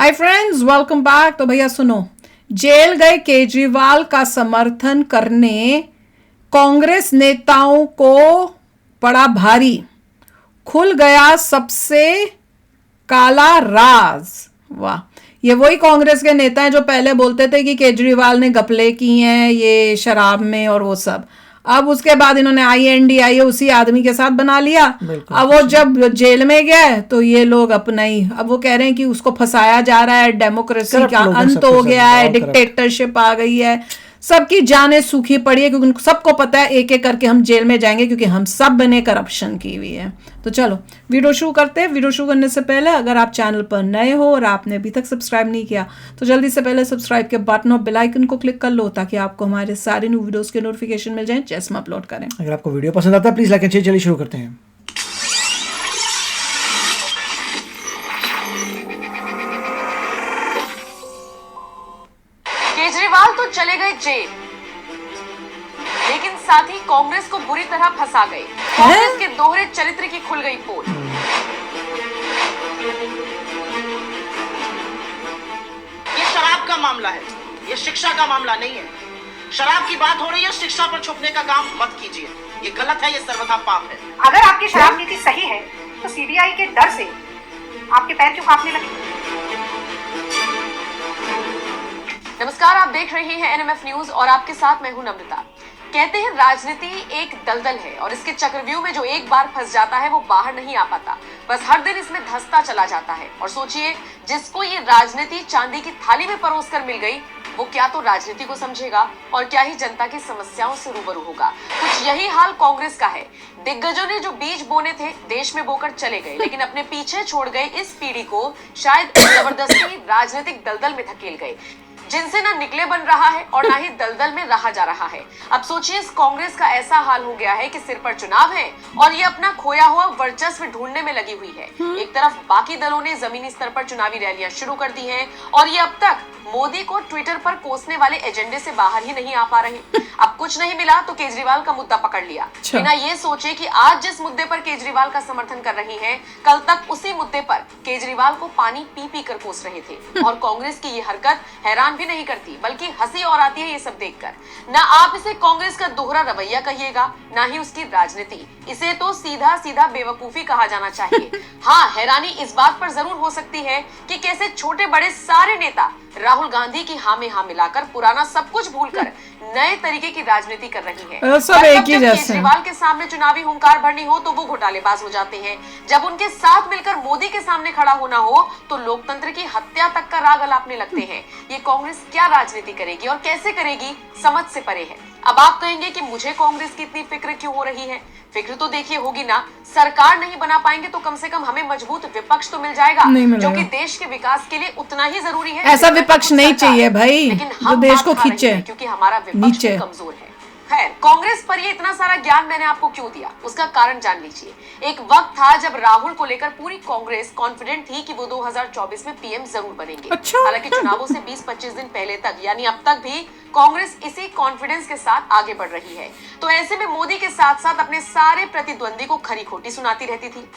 Hi friends, welcome back. तो भैया सुनो, जेल गए केजरीवाल का समर्थन करने कांग्रेस नेताओं को पड़ा भारी, खुल गया सबसे काला राज। वाह, ये वही कांग्रेस के नेता हैं जो पहले बोलते थे कि केजरीवाल ने घपले की हैं ये शराब में और वो सब। अब उसके बाद इन्होंने INDIA उसी आदमी के साथ बना लिया। अब वो जब जेल में गए तो ये लोग अपना ही, अब वो कह रहे हैं कि उसको फंसाया जा रहा है, डेमोक्रेसी का अंत हो गया है, डिक्टेटरशिप आ गई है, सबकी जानें सूखी पड़ी है, क्योंकि सबको पता है एक एक करके हम जेल में जाएंगे, क्योंकि हम सब ने करप्शन की हुई है। तो चलो वीडियो शुरू करते हैं। वीडियो शुरू करने से पहले अगर आप चैनल पर नए हो और आपने अभी तक सब्सक्राइब नहीं किया तो जल्दी से पहले सब्सक्राइब के बटन और बेल आइकन को क्लिक कर लो, ताकि आपको हमारे सारे न्यू वीडियोस के नोटिफिकेशन मिल जाएं जैसे हम अपलोड करें। अगर आपको वीडियो पसंद आता है प्लीज लाइक एंड शेयर। चलिए शुरू करते हैं। केजरीवाल तो चले गए जेल, लेकिन साथ ही कांग्रेस को बुरी तरह फंसा गए। कांग्रेस के दोहरे चरित्र की खुल गई पोल। ये शराब का मामला है, ये शिक्षा का मामला नहीं है। शराब की बात हो रही है, शिक्षा पर छुपने का काम मत कीजिए, ये गलत है, ये सर्वथा पाप है। अगर आपकी शराब नीति सही है तो CBI के डर से आपके पैर क्यों कांपने लगे? नमस्कार, आप देख रहे हैं NMF न्यूज और आपके साथ मैं हूं नम्रता। कहते हैं राजनीति एक दलदल है और इसके चक्रव्यूह में जो एक बार फंस जाता है वो बाहर नहीं आ पाता, बस हर दिन इसमें धंसता चला जाता है। और सोचिए, जिसको ये राजनीति चांदी की थाली में परोस कर मिल गई, वो क्या तो राजनीति को समझेगा और क्या ही जनता की समस्याओं से रूबरू होगा। कुछ यही हाल कांग्रेस का है। दिग्गजों ने जो बीज बोने थे देश में बोकर चले गए, लेकिन अपने पीछे छोड़ गए इस पीढ़ी को शायद जबरदस्ती राजनीतिक दलदल में धकेल गए, जिनसे ना निकले बन रहा है और ना ही दलदल में रहा जा रहा है। अब सोचिए, इस कांग्रेस का ऐसा हाल हो गया है कि सिर पर चुनाव है और ये अपना खोया हुआ वर्चस्व ढूंढने में लगी हुई है। एक तरफ बाकी दलों ने जमीनी स्तर पर चुनावी रैलियां शुरू कर दी हैं और ये अब तक मोदी को ट्विटर पर कोसने वाले एजेंडे से बाहर ही नहीं आ पा रहे। अब कुछ नहीं मिला तो केजरीवाल का मुद्दा पकड़ लिया, बिना ये सोचे कि आज जिस मुद्दे पर केजरीवाल का समर्थन कर रही हैं, कल तक उसी मुद्दे पर केजरीवाल को पानी पी पी कर कोस रहे थे। और कांग्रेस की ये हरकत हैरान भी नहीं करती, बल्कि हंसी और आती है ये सब देखकर। ना आप इसे कांग्रेस का दोहरा रवैया कहिएगा, ना ही उसकी राजनीति, इसे तो सीधा सीधा बेवकूफी कहा जाना चाहिए। हाँ, हैरानी इस बात पर जरूर हो सकती है कि कैसे छोटे बड़े सारे नेता राहुल गांधी की हाँ में हाँ मिलाकर पुराना सब कुछ भूलकर नए तरीके की राजनीति कर रही है। सब एक ही जैसे। केजरीवाल के सामने चुनावी हुंकार भरनी हो तो वो घोटालेबाज हो जाते हैं, जब उनके साथ मिलकर मोदी के सामने खड़ा होना हो तो लोकतंत्र की हत्या तक का राग अलापने लगते हैं। ये कांग्रेस क्या राजनीति करेगी और कैसे करेगी, समझ से परे है। अब आप कहेंगे कि मुझे कांग्रेस की इतनी फिक्र क्यों हो रही है? फिक्र तो देखिए होगी ना, सरकार नहीं बना पाएंगे तो कम से कम हमें मजबूत विपक्ष तो मिल जाएगा, जो कि देश के विकास के लिए उतना ही जरूरी है। ऐसा विपक्ष नहीं चाहिए भाई जो देश को खींचे, क्योंकि हमारा विपक्ष कमजोर है। खैर, कांग्रेस पर ये इतना सारा ज्ञान मैंने आपको क्यों दिया, उसका कारण जान लीजिए। एक वक्त था जब राहुल को लेकर पूरी कांग्रेस कॉन्फिडेंट थी कि वो 2024 में PM जरूर बनेंगे। हालांकि चुनावों से 20-25 दिन पहले तक, यानी अब तक भी कांग्रेस इसी कॉन्फिडेंस के साथ आगे बढ़ रही है। तो ऐसे में मोदी के साथ साथ अपने सारे प्रतिद्वंदी को खरी खोटी सुनाती रहती थी।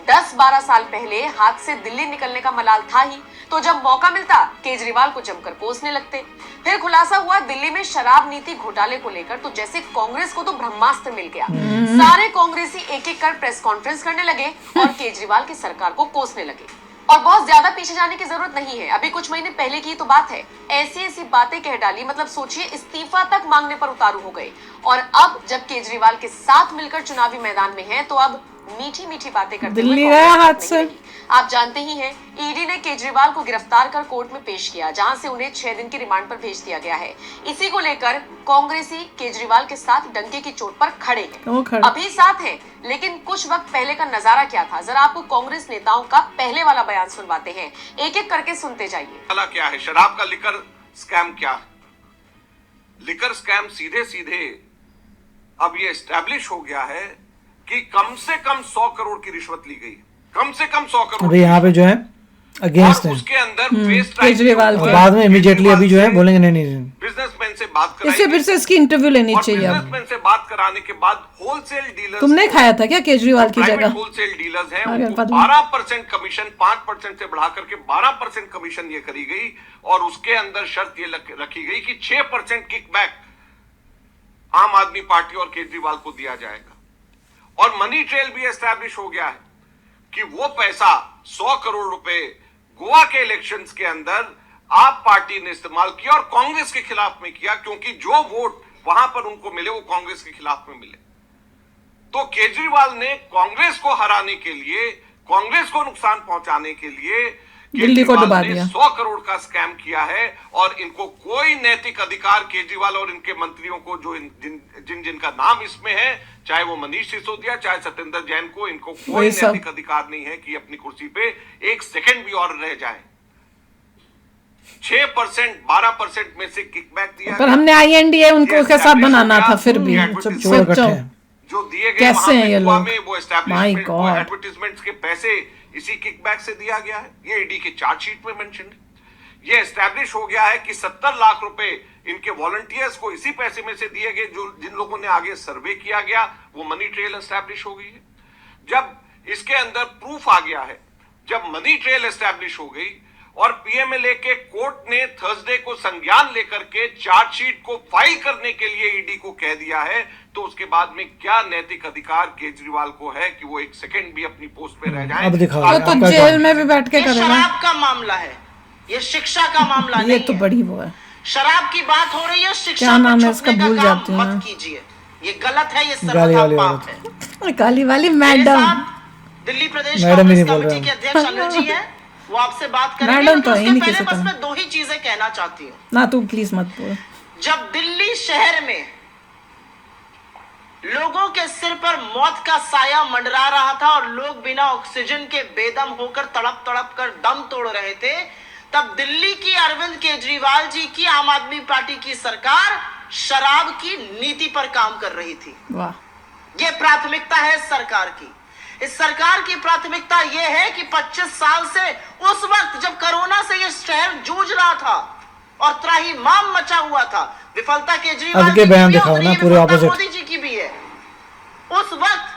10-12 साल पहले हाथ से दिल्ली निकलने का मलाल था ही, तो जब मौका मिलता केजरीवाल को जमकर कोसने लगते। फिर खुलासा हुआ दिल्ली में शराब नीति घोटाले को लेकर, तो जैसे कांग्रेस को तो ब्रह्मास्त्र मिल गया। सारे कांग्रेसी एक एक कर प्रेस कॉन्फ्रेंस करने लगे और केजरीवाल की सरकार को कोसने लगे। और बहुत ज्यादा पीछे जाने की जरूरत नहीं है, अभी कुछ महीने पहले की तो बात है। ऐसी ऐसी बातें कह डाली, मतलब सोचिए इस्तीफा तक मांगने पर उतारू हो गए। और अब जब केजरीवाल के साथ मिलकर चुनावी मैदान में हैं, तो अब मीठी मीठी बातें करते हुए हाथ से। आप जानते ही हैं, ED ने केजरीवाल को गिरफ्तार कर कोर्ट में पेश किया, जहां से उन्हें 6 दिन की रिमांड पर भेज दिया गया है। इसी को लेकर कांग्रेसी केजरीवाल के साथ डंके की चोट पर खड़े हैं। अभी साथ हैं, लेकिन कुछ वक्त पहले का नजारा क्या था, जरा आपको कांग्रेस नेताओं का पहले वाला बयान सुनवाते हैं। एक एक करके सुनते जाइए। क्या है शराब का, लिकर स्कैम क्या है? लिकर स्कैम सीधे सीधे अब ये एस्टैब्लिश हो गया है कि कम से कम 100 करोड़ की रिश्वत ली गई, कम से कम 100 करोड़। अभी यहाँ पे जो है अगेंस्ट है उसके अंदर केजरीवाल बाद में इमीडिएटली अभी जो है बोलेंगे नहीं बिजनेसमैन से बात इसे कराई फिर से इसकी इंटरव्यू लेनी और चाहिए अब। बिजनेसमैन से बात कराने के बाद होलसेल डीलर्स, तुमने खाया था क्या केजरीवाल की प्राइवेट जगह? होलसेल डीलर्स हैं, अरे उनको पता नहीं। 12% कमीशन 5% से बढ़ा करके 12% कमीशन ये करी गई और उसके अंदर शर्त ये रखी गई कि 6% किकबैक आम आदमी पार्टी और केजरीवाल को दिया जाएगा। और मनी ट्रेल भी एस्टैब्लिश हो गया है कि वो पैसा 100 करोड़ रुपए गोवा के इलेक्शंस के अंदर आप पार्टी ने इस्तेमाल किया और कांग्रेस के खिलाफ में किया, क्योंकि जो वोट वहां पर उनको मिले वो कांग्रेस के खिलाफ में मिले। तो केजरीवाल ने कांग्रेस को हराने के लिए, कांग्रेस को नुकसान पहुंचाने के लिए दिल्ली को डुबा दिया। 100 करोड़ का स्कैम किया है और इनको कोई नैतिक अधिकार, केजरीवाल और इनके मंत्रियों को जो जिनका नाम इसमें है, चाहे वो मनीष सिसोदिया चाहे सत्येंद्र जैन को, इनको कोई नैतिक अधिकार नहीं है कि अपनी कुर्सी पे एक सेकंड भी और रह जाए। 6% 12% में से किकबैक दिया, पर हमने INDA उनको के साथ बनाना था, फिर भी सोचो जो दिए गए कैसे हैं ये लोग। में वो एस्टैब्लिशमेंट, वो एडवर्टाइजमेंट्स के पैसे इसी किकबैक से दिया गया है। ये ईडी के चार्जशीट में मेंशन है। ये एस्टैब्लिश हो गया है कि 70 लाख रुपए इनके वॉलंटियर्स को इसी पैसे में से दिए गए, जो जिन लोगों ने आगे सर्वे किया गया, वो मनी ट्रेल एस्टैब्लिश हो गई है। जब इसके अंदर प्रूफ आ गया है, जब मनी ट्रेल एस्टैब्लिश हो गई और पीएमएलए के कोर्ट ने थर्सडे को संज्ञान लेकर के चार्जशीट को फाइल करने के लिए ईडी को कह दिया है, तो उसके बाद में क्या नैतिक अधिकार केजरीवाल को है कि वो एक सेकंड भी अपनी पोस्ट पे रह जाए? अब दिखाओ, तो जेल में भी बैठ के ये करेगा। शराब का मामला है, ये शिक्षा का मामला ये नहीं तो है। बड़ी वो है। शराब की बात हो रही है, शिक्षा क्या नाम पर है इसका, छुपने का भूल काम जाती हूँ मत मैं। कीजिए। ये गलत है, ये गाली सर्वथा वाली पाप औरत। है। काली वाली मेरे मैडम। साथ दिल्ली प्रदेश मैडम ही कांग्रेस नहीं बोल कमेटी रहे के हम। अध्यक्ष अनिल जी हैं, वो आपसे बात करेंगे। मैडम लेकिन तो है ही उसके नहीं पहले किसी बस तरह। मैं 2 ही चीजें कहना चाहती हूँ। ना तू प्लीज मत बोल। जब दिल्ली शहर में लोगों के सिर पर मौत का साया मंडरा रहा था और लोग बिना ऑक्सीजन के बेदम होकर तड़प तड़प कर दम तोड़ रहे थे, तब दिल्ली की अरविंद केजरीवाल जी की आम आदमी पार्टी की सरकार शराब की नीति पर काम कर रही थी। वाह, यह प्राथमिकता है इस सरकार की। इस सरकार की प्राथमिकता यह है कि 25 साल से, उस वक्त जब कोरोना से यह शहर जूझ रहा था और त्राहिमाम मचा हुआ था, विफलता केजरीवाल अब के की बयान भी है दिखाओ और ना, ये पूरे विफलता opposite। मोदी जी की भी है। उस वक्त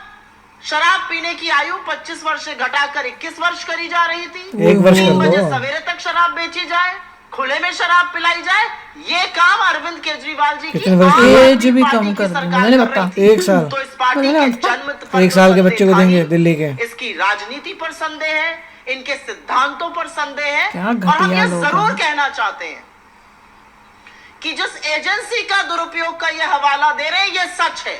शराब पीने की आयु 25 वर्ष से घटाकर 21 वर्ष करी जा रही थी। 1 वर्ष 3 कर बजे दो। सवेरे तक शराब बेची जाए, खुले में शराब पिलाई जाए, ये काम अरविंद केजरीवाल जी की कितने वर्ष आम की? आदमी एज भी पार्टी कम की कर दी, सरकार मैंने कर बता। रही थी। 1 साल। तो इस पार्टी मैंने के बता। जन्म पर 1 साल के बच्चे को देंगे संदेह दिल्ली के। इसकी राजनीति पर संदेह है, इनके सिद्धांतों पर संदेह है। क्या और हम घटिया ये लोग जरूर हैं। कहना चाहते हैं कि जिस एजेंसी का दुरुपयोग का ये हवाला दे रहे हैं, ये सच है।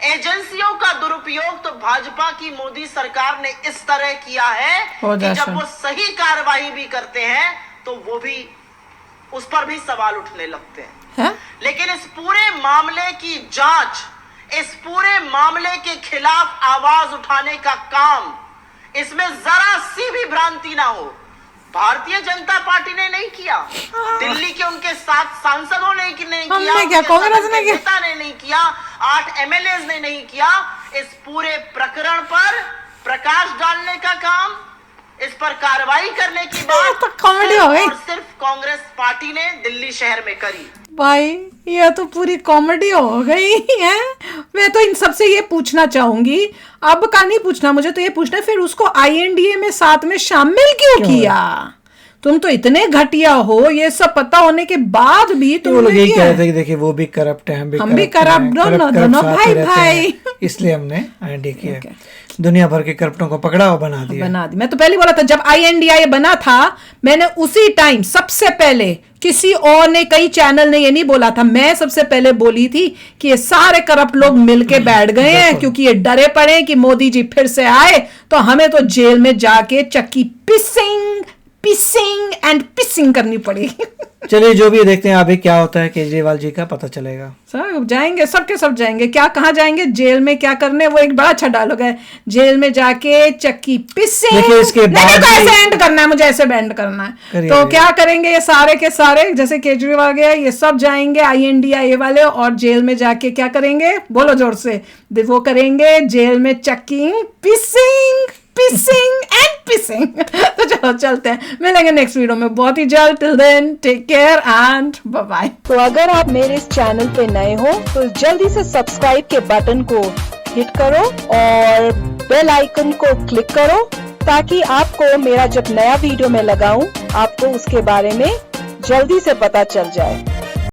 एजेंसियों का दुरुपयोग तो भाजपा की मोदी सरकार ने इस तरह किया है हो कि जा जब सर। वो सही कार्रवाई भी करते हैं तो वो भी, उस पर भी सवाल उठने लगते हैं। है? लेकिन इस पूरे मामले की जांच, इस पूरे मामले के खिलाफ आवाज उठाने का काम, इसमें जरा सी भी भ्रांति ना हो, भारतीय जनता पार्टी ने नहीं किया, दिल्ली के उनके 7 सांसदों ने नहीं किया, हमने क्या, उनके कांग्रेस सदन ने के किया? नेता ने नहीं किया, 8 एमएलए ने नहीं किया। इस पूरे प्रकरण पर प्रकाश डालने का काम, इस पर कार्रवाई करने की बात तो कॉमेडी हो गई। और सिर्फ कांग्रेस पार्टी ने दिल्ली शहर में करी। भाई ये तो पूरी कॉमेडी हो गई है। मैं तो इन सबसे ये पूछना चाहूंगी, अब का नहीं पूछना, मुझे तो ये पूछना है, फिर उसको INDA में साथ में शामिल क्यों किया? तुम तो इतने घटिया हो, ये सब पता होने के बाद भी वो लोग तुमने यही कह किया। रहे थे कि देखिए वो भी करप्ट है, हम भी corrupt हैं, दोनों, corrupt दोनों साथ भाई ही रहते हैं। भाई। इसलिए हमने INDA किया। दुनिया भर के करप्टों को पकड़ा और बना दिया। बना दी। मैं तो पहले बोला था, जब INDA बना था, मैंने उसी टाइम सबसे पहले, किसी और ने, कई चैनल ने ये नहीं बोला था, मैं सबसे पहले बोली थी कि ये सारे करप्ट लोग मिलके बैठ गए हैं, क्योंकि ये डरे पड़े कि मोदी जी फिर से आए तो हमें तो जेल में जाके चक्की पिसिंग एंड पिसिंग करनी पड़ेगी। चलिए जो भी देखते हैं अभी क्या होता है, केजरीवाल जी का पता चलेगा। सब जाएंगे, सबके सब जाएंगे। क्या, कहाँ जाएंगे? जेल में क्या करने? वो एक बड़ा अच्छा डायलॉग है, जेल में जाके चक्की पिसिंग। देखिए इसके नहीं, बाद तो भी- ऐसे एंड करना है, मुझे ऐसे एंड करना है। करिए, तो करिए। क्या करेंगे ये सारे के सारे, जैसे केजरीवाल गए, ये सब जाएंगे INDA वाले, और जेल में जाके क्या करेंगे? बोलो जोर से। वो करेंगे जेल में चक्की पिसिंग एंड पिसिंग। तो चलो चलते हैं, मिलेंगे नेक्स्ट वीडियो में बहुत ही जल्द। Till then take care and bye bye. तो अगर आप मेरे इस चैनल पे नए हो तो जल्दी से सब्सक्राइब के बटन को हिट करो और बेल आइकन को क्लिक करो ताकि आपको मेरा जब नया वीडियो मैं लगाऊं आपको उसके बारे में जल्दी से पता चल जाए।